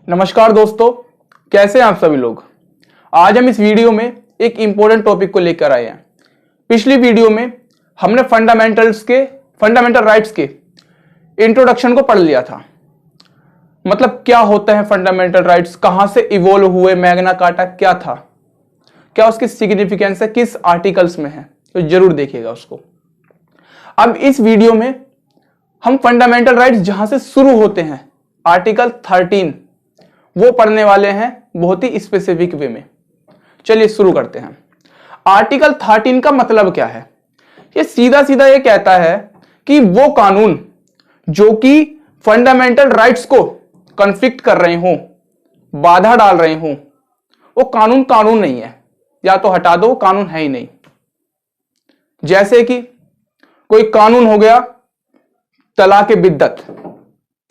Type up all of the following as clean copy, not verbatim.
नमस्कार दोस्तों, कैसे हैं आप सभी लोग। आज हम इस वीडियो में एक इंपॉर्टेंट टॉपिक को लेकर आए हैं। पिछली वीडियो में हमने फंडामेंटल राइट्स के इंट्रोडक्शन को पढ़ लिया था। मतलब क्या होता है फंडामेंटल राइट्स, कहां से इवॉल्व हुए, मैग्ना कार्टा क्या था, क्या उसकी सिग्निफिकेंस है, किस आर्टिकल्स में है, तो जरूर देखिएगा उसको। अब इस वीडियो में हम फंडामेंटल राइट्स जहां से शुरू होते हैं, आर्टिकल 13, वो पढ़ने वाले हैं बहुत ही स्पेसिफिक वे में। चलिए शुरू करते हैं। आर्टिकल 13 का मतलब क्या है? ये सीधा सीधा ये कहता है कि वो कानून जो कि फंडामेंटल राइट्स को कॉन्फ्लिक्ट कर रहे हों, बाधा डाल रहे हों, वो कानून नहीं है, या तो हटा दो, कानून है ही नहीं। जैसे कि कोई कानून हो गया तलाक ए बिद्दत,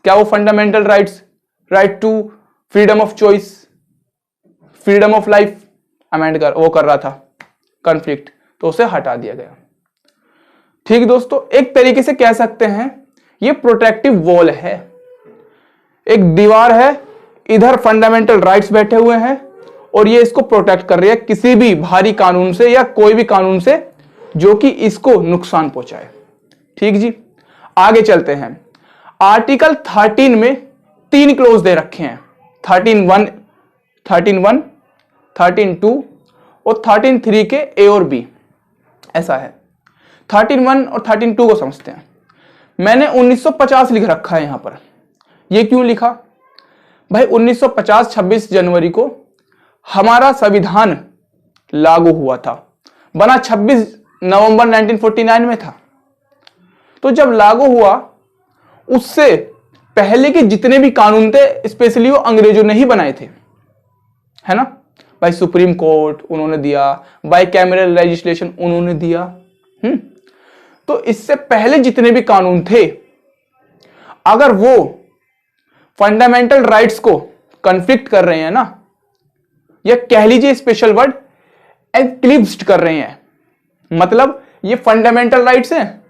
क्या वो fundamental rights, right to freedom of choice, freedom of life वो कर रहा था कॉन्फ्लिक्ट, तो उसे हटा दिया गया। ठीक दोस्तों, एक तरीके से कह सकते हैं ये प्रोटेक्टिव वॉल है, एक दीवार है, इधर फंडामेंटल राइट्स बैठे हुए हैं और ये इसको प्रोटेक्ट कर रही है किसी भी भारी कानून से या कोई भी कानून से जो कि इसको नुकसान पहुंचाए। ठीक जी, आगे चलते हैं। आर्टिकल 13 में 3 क्लोज दे रखे हैं, 13(1), 13(2) और 13(3) के ए और बी। ऐसा है। 13(1) और 13(2) को समझते हैं। मैंने 1950 लिख रखा है यहां पर। ये क्यों लिखा भाई? 1950 26 जनवरी को हमारा संविधान लागू हुआ था, बना 26 नवंबर 1949 में था। तो जब लागू हुआ, उससे पहले के जितने भी कानून थे स्पेशली वो अंग्रेजों ने ही बनाए थे, है ना भाई। सुप्रीम कोर्ट उन्होंने दिया, बाइकैमरल लेजिस्लेशन उन्होंने दिया। तो इससे पहले जितने भी कानून थे, अगर वो फंडामेंटल राइट्स को कॉन्फ्लिक्ट कर रहे हैं ना, या कह लीजिए स्पेशल वर्ड एक्लिप्स्ड कर रहे हैं, मतलब ये फंडामेंटल राइट्स हैं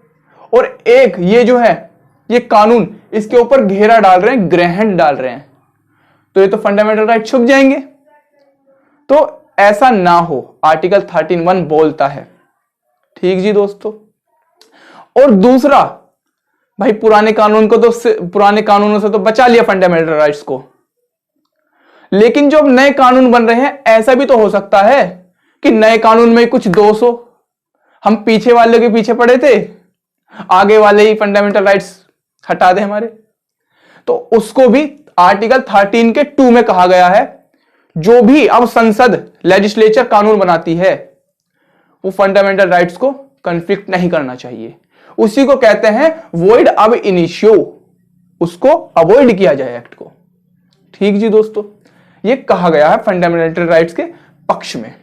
और एक ये जो है ये कानून इसके ऊपर घेरा डाल रहे हैं, ग्रहण डाल रहे हैं, तो ये तो फंडामेंटल राइट छुप जाएंगे। तो ऐसा ना हो, आर्टिकल 13(1) बोलता है। ठीक जी दोस्तों। और दूसरा भाई, पुराने कानूनों से तो बचा लिया फंडामेंटल राइट्स को, लेकिन जो अब नए कानून बन रहे हैं, ऐसा भी तो हो सकता है कि नए कानून में कुछ दोष हो। हम पीछे वाले के पीछे पड़े थे, आगे वाले ही फंडामेंटल राइट्स हटा दे हमारे, तो उसको भी आर्टिकल 13 के 2 में कहा गया है, जो भी अब संसद लेजिस्लेचर कानून बनाती है वो फंडामेंटल राइट्स को कॉन्फ्लिक्ट नहीं करना चाहिए। उसी को कहते हैं वॉइड अब इनिशियो, उसको अवॉइड किया जाए एक्ट को। ठीक जी दोस्तों, ये कहा गया है फंडामेंटल राइट्स के पक्ष में।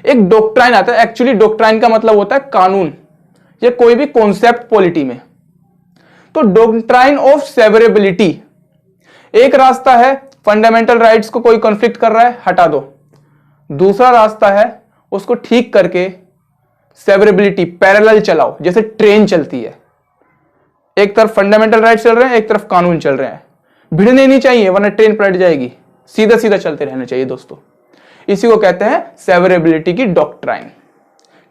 एक डॉक्ट्राइन आता है, एक्चुअली डॉक्ट्राइन का मतलब होता है कानून या कोई भी कॉन्सेप्ट पॉलिटी में। तो डॉक्ट्राइन ऑफ सेवरेबिलिटी एक रास्ता है, फंडामेंटल राइट्स को कोई कॉन्फ्लिक्ट कर रहा है, हटा दो। दूसरा रास्ता है उसको ठीक करके सेवरेबिलिटी पैरेलल चलाओ, जैसे ट्रेन चलती है, एक तरफ फंडामेंटल राइट्स चल रहे हैं, एक तरफ कानून चल रहे हैं, भिड़ने नहीं चाहिए वरना ट्रेन पलट जाएगी, सीधा सीधा चलते रहना चाहिए दोस्तों। इसी को कहते हैं सेवरेबिलिटी की डॉक्ट्राइन।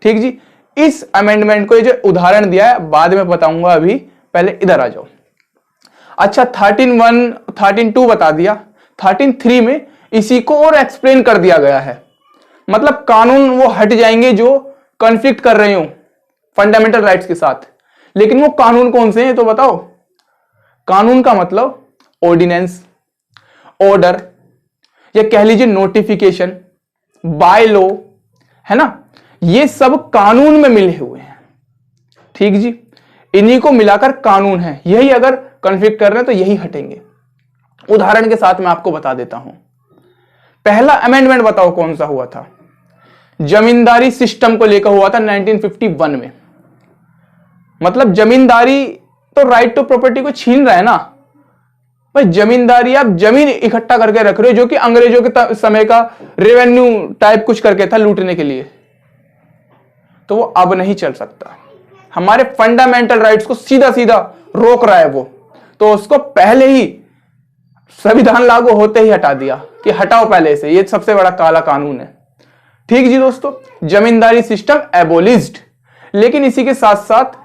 ठीक जी, इस अमेंडमेंट को ये जो उदाहरण दिया है बाद में बताऊंगा, अभी पहले इधर आ जाओ। अच्छा, 13(1), 13(2) बता दिया। 13(3) में इसी को और एक्सप्लेन कर दिया गया है, मतलब कानून वो हट जाएंगे जो कॉन्फ्लिक्ट कर रहे हो फंडामेंटल राइट्स के साथ। लेकिन वो कानून कौन से हैं तो बताओ। कानून का मतलब ऑर्डिनेंस, ऑर्डर, या कह लीजिए नोटिफिकेशन, बाय लॉ, है ना, ये सब कानून में मिले हुए हैं। ठीक जी, इन्हीं को मिलाकर कानून है। यही अगर कॉन्फ्लिक्ट कर रहे हैं तो यही हटेंगे। उदाहरण के साथ मैं आपको बता देता हूं। पहला अमेंडमेंट बताओ कौन सा हुआ था? जमींदारी सिस्टम को लेकर हुआ था 1951 में। मतलब जमींदारी तो राइट टू प्रॉपर्टी को छीन रहा है ना भाई। जमींदारी, आप जमीन इकट्ठा करके रख रहे हो, जो कि अंग्रेजों के समय का रेवेन्यू टाइप कुछ करके था लूटने के लिए, तो वो अब नहीं चल सकता। हमारे फंडामेंटल राइट्स को सीधा सीधा रोक रहा है वो, तो उसको पहले ही संविधान लागू होते ही हटा दिया कि हटाओ पहले से, ये सबसे बड़ा काला कानून है। ठीक जी दोस्तों, जमींदारी सिस्टम एबोलिश्ड। लेकिन इसी के साथ साथ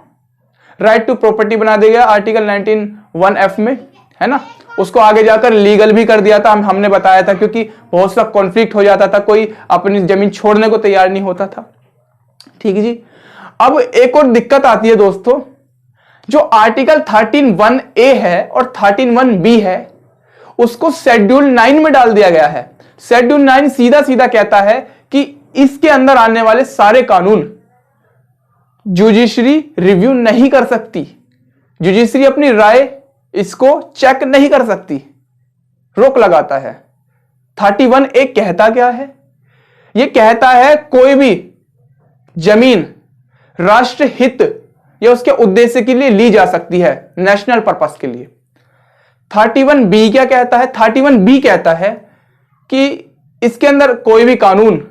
राइट टू प्रॉपर्टी बना दिया गया आर्टिकल 19(1)(f) में, है ना। उसको आगे जाकर लीगल भी कर दिया था, हमने बताया था, क्योंकि बहुत सा कॉन्फ्लिक्ट हो जाता था, कोई अपनी जमीन छोड़ने को तैयार नहीं होता था। ठीक है जी। अब एक और दिक्कत आती है दोस्तों, जो आर्टिकल 13(1)(a) है और 13(1)(b) है, उसको शेड्यूल 9 में डाल दिया गया है। शेड्यूल 9 सीधा सीधा कहता है कि इसके अंदर आने वाले सारे कानून जुडिशरी रिव्यू नहीं कर सकती, जुडिशरी अपनी राय इसको चेक नहीं कर सकती, रोक लगाता है। 31(a) कहता क्या है? यह कहता है कोई भी जमीन राष्ट्र हित या उसके उद्देश्य के लिए ली जा सकती है, नेशनल पर्पस के लिए। 31(b) क्या कहता है? 31(b) कहता है कि इसके अंदर कोई भी कानून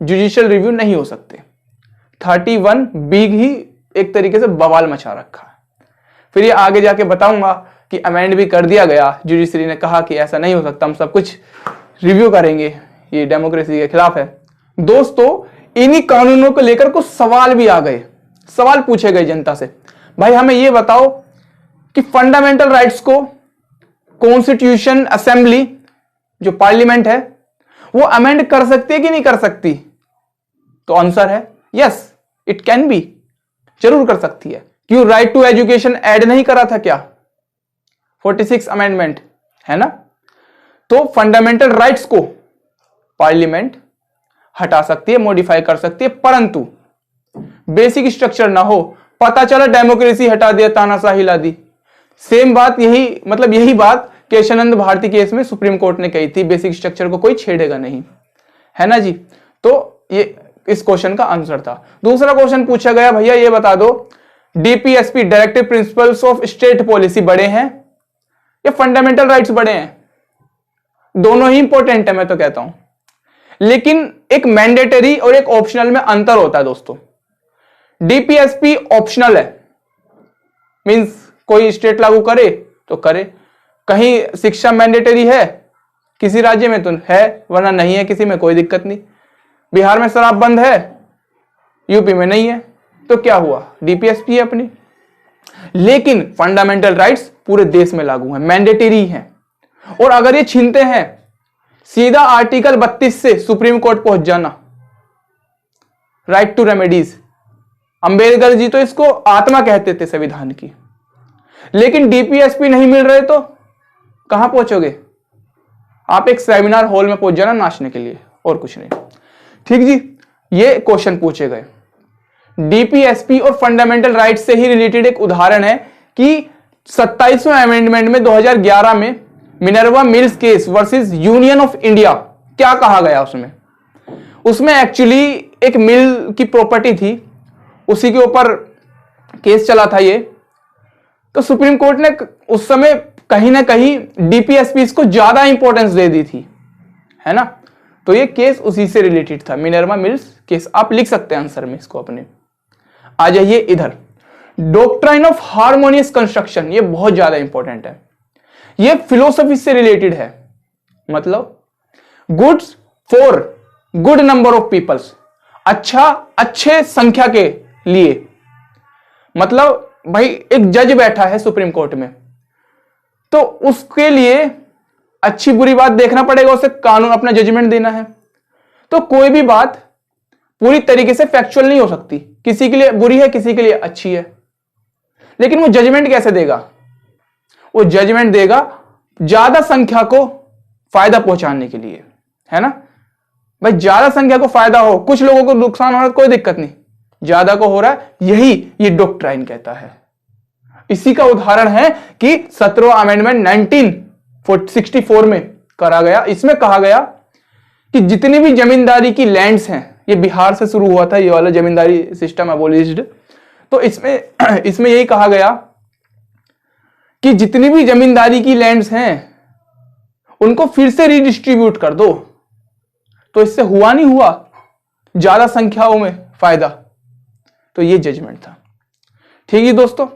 जुडिशियल रिव्यू नहीं हो सकते। 31(b) ही एक तरीके से बवाल मचा रखा है। फिर ये आगे जाके बताऊंगा कि अमेंड भी कर दिया गया, जुडिशरी ने कहा कि ऐसा नहीं हो सकता, हम सब कुछ रिव्यू करेंगे, ये डेमोक्रेसी के खिलाफ है। दोस्तों, इन्हीं कानूनों को लेकर कुछ सवाल भी आ गए, सवाल पूछे गए जनता से, भाई हमें ये बताओ कि फंडामेंटल राइट्स को कॉन्स्टिट्यूशन असेंबली जो पार्लियामेंट है वो अमेंड कर सकती है कि नहीं कर सकती? तो आंसर है यस, इट कैन बी, जरूर कर सकती है। क्यों राइट टू एजुकेशन ऐड नहीं करा था क्या 46 अमेंडमेंट, है ना। तो फंडामेंटल राइट्स को पार्लियामेंट हटा सकती है, मॉडिफाई कर सकती है, परंतु बेसिक स्ट्रक्चर ना हो। पता चला डेमोक्रेसी हटा दिया, तानाशाही ला दी। सेम बात यही बात केशवानंद भारती केस में सुप्रीम कोर्ट ने कही थी, बेसिक स्ट्रक्चर को कोई छेड़ेगा नहीं, है ना जी। तो ये इस क्वेश्चन का आंसर था। दूसरा क्वेश्चन पूछा गया, भैया ये बता दो DPSP directive principles of state policy बड़े हैं या फंडामेंटल राइट्स बड़े हैं? दोनों ही इंपॉर्टेंट है, मैं तो कहता हूं, लेकिन एक मैंडेटरी और एक ऑप्शनल में अंतर होता है दोस्तों। डीपीएसपी ऑप्शनल है, मींस कोई स्टेट लागू करे तो करे। कहीं शिक्षा मैंडेटरी है, किसी राज्य में तो है, वरना नहीं है, किसी में कोई दिक्कत नहीं। बिहार में शराब बंद है, यूपी में नहीं है, तो क्या हुआ, डीपीएसपी है अपनी। लेकिन फंडामेंटल राइट्स पूरे देश में लागू हैं, मैंडेटरी हैं, और अगर ये छीनते हैं सीधा आर्टिकल 32 से सुप्रीम कोर्ट पहुंच जाना, right to remedies. Ambedkar ji तो इसको आत्मा कहते थे संविधान की। लेकिन डीपीएसपी नहीं मिल रहे तो कहां पहुंचोगे आप? एक सेमिनार हॉल में पहुंच जाना नाचने के लिए, और कुछ नहीं। ठीक जी, ये क्वेश्चन पूछे गए। डीपीएसपी और फंडामेंटल राइट्स से ही रिलेटेड एक उदाहरण है कि 27वें अमेंडमेंट में 2011 में Minerva mills case versus union of India क्या कहा गया? उसमें एक्चुअली एक मिल की प्रॉपर्टी थी, उसी के ऊपर केस चला था ये। तो सुप्रीम कोर्ट ने उस समय कहीं ना कहीं डीपीएसपी को ज्यादा इंपॉर्टेंस दे दी थी, है ना। तो ये केस उसी से रिलेटेड था, मिनर्वा मिल्स केस। आप लिख सकते हैं आंसर में इसको अपने। आ जाइए इधर, डॉक्ट्राइन ऑफ हार्मोनियस कंस्ट्रक्शन, ये बहुत ज्यादा इंपॉर्टेंट है। ये फिलोसफी से रिलेटेड है, मतलब goods for good number of peoples, अच्छे संख्या के लिए। मतलब भाई एक जज बैठा है सुप्रीम कोर्ट में, तो उसके लिए अच्छी बुरी बात देखना पड़ेगा, उसे कानून अपना जजमेंट देना है। तो कोई भी बात पूरी तरीके से फैक्चुअल नहीं हो सकती, किसी के लिए बुरी है, किसी के लिए अच्छी है। लेकिन वो जजमेंट कैसे देगा? वो जजमेंट देगा ज्यादा संख्या को फायदा पहुंचाने के लिए, है ना। भाई ज्यादा संख्या को फायदा हो, कुछ लोगों को नुकसान हो रहा है, कोई दिक्कत नहीं, ज्यादा को हो रहा है, यही ये डॉक्ट्राइन कहता है। इसी का उदाहरण है कि 17वां अमेंडमेंट 1964 में करा गया। इसमें कहा गया कि जितनी भी जमींदारी की लैंड्स हैं, ये बिहार से शुरू हुआ था ये वाला जमींदारी सिस्टम एबोलिश्ड। तो इसमें यही कहा गया कि जितनी भी जमींदारी की लैंड्स हैं उनको फिर से रीडिस्ट्रीब्यूट कर दो। तो इससे हुआ नहीं हुआ ज्यादा संख्याओं में फायदा? तो ये जजमेंट था। ठीक है दोस्तों,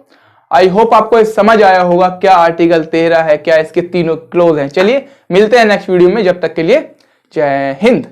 आई होप आपको ये समझ आया होगा क्या आर्टिकल 13 है, क्या इसके तीनों क्लोज हैं। चलिए मिलते हैं नेक्स्ट वीडियो में, जब तक के लिए जय हिंद।